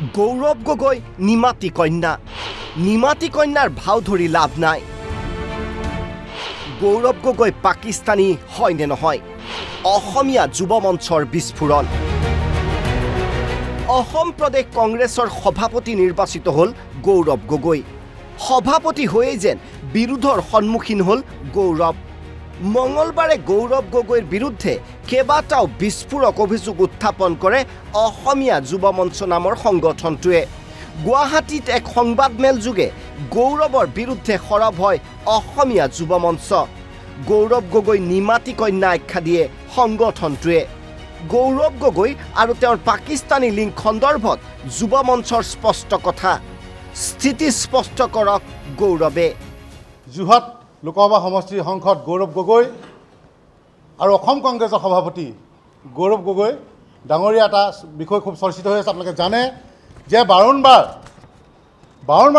গৌৰৱ গগৈ নিমাতী কন্যাৰ ভাও ধৰি লাভ নাই। গৌৰৱ গগৈ পাকিস্তানী হয় নে নহয়? অসমীয়া যুৱ মঞ্চৰ বিস্ফোৰণ। অসম প্ৰদেশ কংগ্ৰেছৰ সভাপতি নিৰ্বাচিত হ'ল গৌৰৱ গগৈ। সভাপতি হৈয়ে যেন বিৰোধৰ সন্মুখীন হ'ল গৌৰৱ। মঙলবাৰে গৌৰৱ গগৈৰ বিৰুদ্ধে কেইবাটাও বিস্ফোৰক অভিযোগ উত্থাপন কৰে অসমীয়া যুৱ মঞ্চ নামৰ সংগঠনটোৱে। গুৱাহাটীত এক সংবাদমেল যোগে গৌৰৱৰ বিৰুদ্ধে সৰব হয় অসমীয়া যুৱ মঞ্চ। গৌৰৱ গগৈ নিমাতী কন্যা আখ্যা দিয়ে সংগঠনটোৱে। গৌৰৱ গগৈ আৰু তেওঁৰ পাকিস্তানী লিংক সন্দৰ্ভত যুৱ মঞ্চৰ স্পষ্ট কথা। স্থিতি স্পষ্ট কৰক গৌৰৱে। যোৰহাট লোকসভা সমষ্টিৰ সাংসদ গৌৰৱ গগৈ আৰু অসম কংগ্ৰেছৰ সভাপতি গৌৰৱ গগৈ ডাঙৰীয়া এটা বিষয় খুব চৰ্চিত হৈ আছে। আপোনালোকে জানে যে বাৰম্বাৰ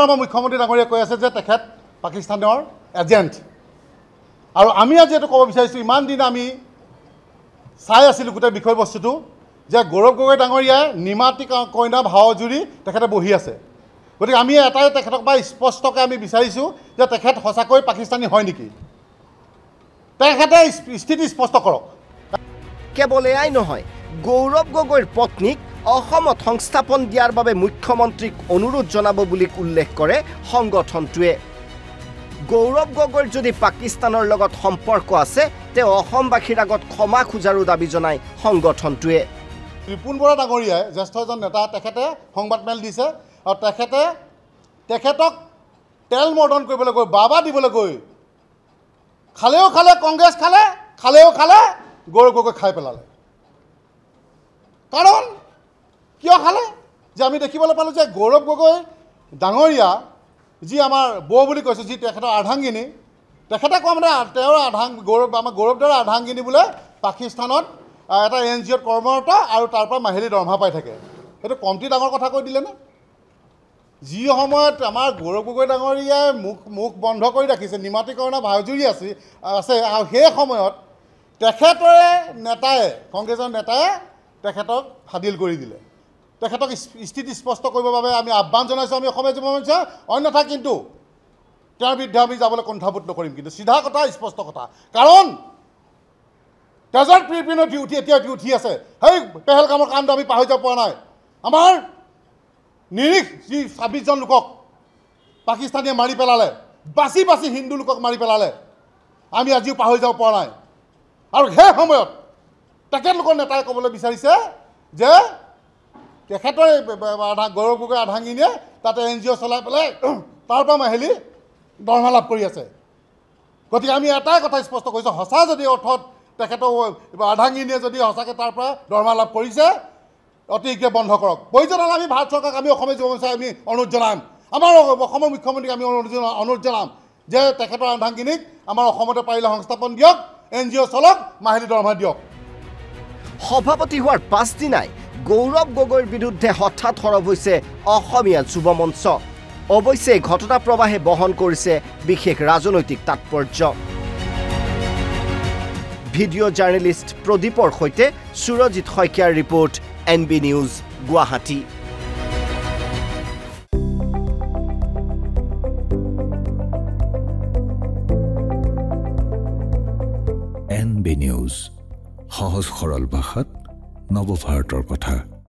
আমাৰ মুখ্যমন্ত্ৰী ডাঙৰীয়াই কৈ আছে যে তেখেত পাকিস্তানৰ এজেণ্ট। আৰু আমি আজি এইটো ক'ব বিচাৰিছোঁ, ইমান দিন আমি চাই আছিলোঁ গোটেই বিষয়বস্তুটো যে গৌৰৱ গগৈ ডাঙৰীয়াই নিমাতী কন্যা ভাও জুৰি তেখেতে বহি আছে। গতিকে আমি এটাই তেখেতক বা স্পষ্টকৈ আমি বিচাৰিছোঁ যে তেখেত সঁচাকৈ পাকিস্তানী হয় নেকি, তেখেতে স্থিতি স্পষ্ট কৰক। কেৱল এয়াই নহয়, গৌৰৱ গগৈৰ পত্নীক অসমত সংস্থাপন দিয়াৰ বাবে মুখ্যমন্ত্ৰীক অনুৰোধ জনাব বুলি উল্লেখ কৰে সংগঠনটোৱে। গৌৰৱ গগৈৰ যদি পাকিস্তানৰ লগত সম্পৰ্ক আছে, তেওঁ অসমবাসীৰ আগত ক্ষমা খোজাৰো দাবী জনায় সংগঠনটোৱে। ৰিপুণ বৰা ডাঙৰীয়াই জ্যেষ্ঠ এজন নেতা, তেখেতে সংবাদমেল দিছে আৰু তেখেতক তেল মৰ্দন কৰিবলৈ গৈ বাবা দিবলৈ গৈ খালেও কংগ্ৰেছ খালেও গৌৰৱ গগৈ খাই পেলালে। কাৰণ কিয় খালে? যে আমি দেখিবলৈ পালোঁ যে গৌৰৱ গগৈ ডাঙৰীয়া যি আমাৰ বৌ বুলি কৈছোঁ, যি তেখেতৰ আৰ্ধাংগিনী, তেখেতে কোৱা মানে তেওঁৰ আমাৰ গৌৰৱদাৰ আৰ্ধাংগিনী বোলে পাকিস্তানত এটা NGOত কৰ্মৰত আৰু তাৰ পৰা মাহিলী দৰমহা পাই থাকে। সেইটো কমটি ডাঙৰ কথা কৈ দিলেনে? যি সময়ত আমাৰ গৌৰৱ গগৈ ডাঙৰীয়াই মুখ বন্ধ কৰি ৰাখিছে, নিমাতী কন্যা ভাওজুৰি আছে আৰু সেই সময়ত তেখেতৰে নেতাই, কংগ্ৰেছৰ নেতাই তেখেতক ফাদিল কৰি দিলে। তেখেতক স্থিতি স্পষ্ট কৰিবৰ বাবে আমি আহ্বান জনাইছোঁ, আমি অসমীয়া যুৱ মঞ্চ। অন্যথা কিন্তু তেওঁৰ বিৰুদ্ধে আমি যাবলৈ কুণ্ঠাবোধ নকৰিম। কিন্তু চিধা কথা, স্পষ্ট কথা। কাৰণ তেজৰ পিৰপিনত এতিয়া উঠি আছে। সেই পেহেলগামৰ কাণ্ড আমি পাহৰি যাব পৰা নাই। আমাৰ নিৰীহ যি 26জন লোকক পাকিস্তানীয়ে মাৰি পেলালে, বাচি হিন্দু লোকক মাৰি পেলালে, আমি আজিও পাহৰি যাব পৰা নাই। আৰু সেই সময়ত তেখেতলোকৰ নেতাই ক'বলৈ বিচাৰিছে যে তেখেতৰ গৌৰৱ গগৈ আৰ্ধাংগিনীয়ে তাতে NGO চলাই পেলাই তাৰ পৰা মাহিলী দৰমহা লাভ কৰি আছে। গতিকে আমি এটাই কথা স্পষ্ট কৰিছোঁ, সঁচা যদি অৰ্থত তেখেতৰ আৰ্ধাংগিনীয়ে যদি সঁচাকৈ তাৰ পৰা দৰমহা লাভ কৰিছে, অতি শীঘ্ৰে বন্ধ কৰক। প্ৰয়োজন হ'লে আমি ভাৰত চৰকাৰক, আমি অসমীয়া যুৱ মঞ্চই আমি অনুৰোধ জনাম, আমাৰ অসমৰ মুখ্যমন্ত্ৰীক আমি অনুৰোধ জনাম যে তেখেতৰ আৰ্ধাংগিনীক আমাৰ অসমতে পাৰিলে সংস্থাপন দিয়ক, NGO চলক, মাহিলী দৰমহা দিয়ক। সভাপতি হোৱাৰ পাছদিনাই গৌৰৱ গগৈৰ বিৰুদ্ধে হঠাৎ সৰব হৈছে অসমীয়া যুৱ মঞ্চ। অৱশ্যে ঘটনা প্ৰবাহে বহন কৰিছে বিশেষ ৰাজনৈতিক তাৎপৰ্য। ভিডিঅ' জাৰ্নেলিষ্ট প্ৰদীপৰ সৈতে সুৰজিৎ শইকীয়াৰ report, NB news, Guwahati. NB news, সহজ সৰল ভাষাত নৱভাৰতৰ কথা।